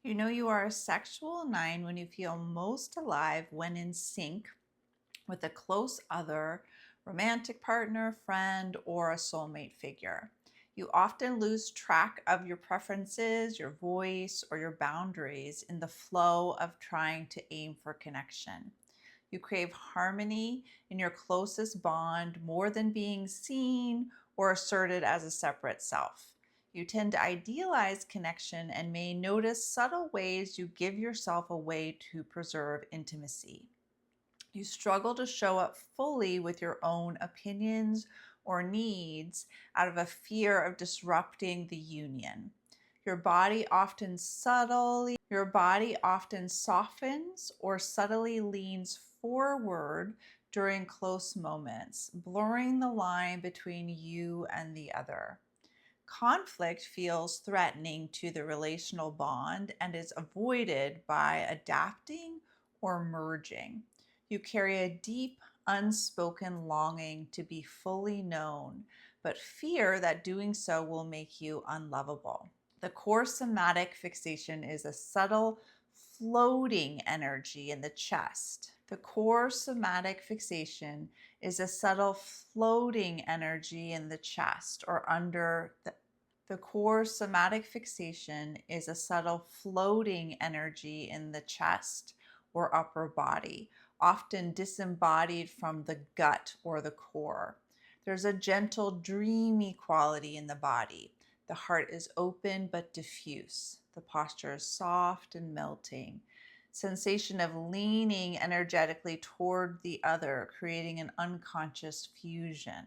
You know you are a sexual nine when you feel most alive when in sync with a close other, romantic partner, friend, or a soulmate figure. You often lose track of your preferences, your voice, or your boundaries in the flow of trying to aim for connection. You crave harmony in your closest bond more than being seen or asserted as a separate self. You tend to idealize connection and may notice subtle ways you give yourself away to preserve intimacy. You struggle to show up fully with your own opinions or needs out of a fear of disrupting the union. Your body often softens or subtly leans forward during close moments, blurring the line between you and the other. Conflict feels threatening to the relational bond and is avoided by adapting or merging. You carry a deep, unspoken longing to be fully known, but fear that doing so will make you unlovable. The core somatic fixation is a subtle floating energy in the chest. The core somatic fixation is a subtle floating energy in the chest or under the core somatic fixation is a subtle floating energy in the chest or upper body, often disembodied from the gut or the core. There's a gentle, dreamy quality in the body. The heart is open but diffuse. The posture is soft and melting. Sensation of leaning energetically toward the other, creating an unconscious fusion.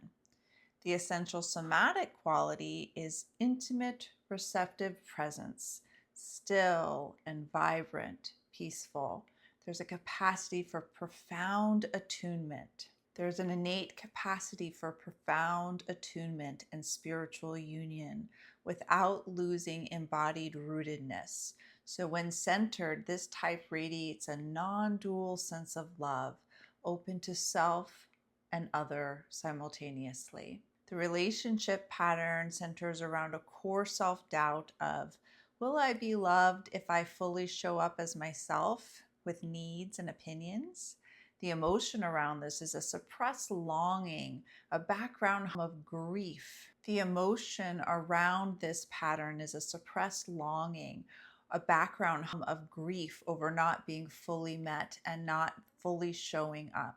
The essential somatic quality is intimate, receptive presence, still and vibrant, peaceful. There's a capacity for profound attunement. There's an innate capacity for profound attunement and spiritual union without losing embodied rootedness. So when centered, this type radiates a non-dual sense of love, open to self and other simultaneously. The relationship pattern centers around a core self-doubt of, will I be loved if I fully show up as myself with needs and opinions? The emotion around this is a suppressed longing, a background hum of grief. The emotion around this pattern is a suppressed longing, a background hum of grief over not being fully met and not fully showing up.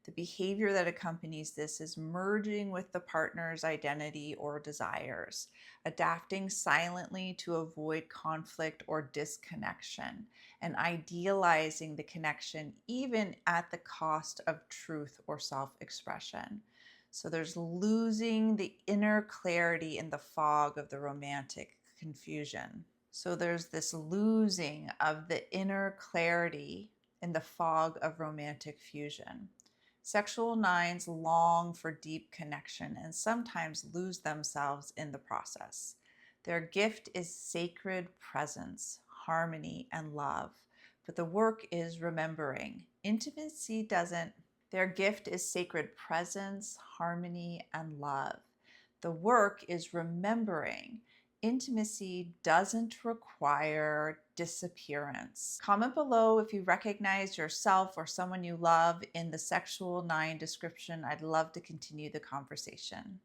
The behavior that accompanies this is merging with the partner's identity or desires, adapting silently to avoid conflict or disconnection, and idealizing the connection even at the cost of truth or self-expression. So there's losing the inner clarity in the fog of the romantic confusion. So there's this losing of the inner clarity in the fog of romantic fusion. Sexual nines long for deep connection and sometimes lose themselves in the process. Their gift is sacred presence, harmony, and love, but the work is remembering. Their gift is sacred presence, harmony, and love. The work is remembering. Intimacy doesn't require disappearance. Comment below if you recognize yourself or someone you love in the sexual nine description. I'd love to continue the conversation.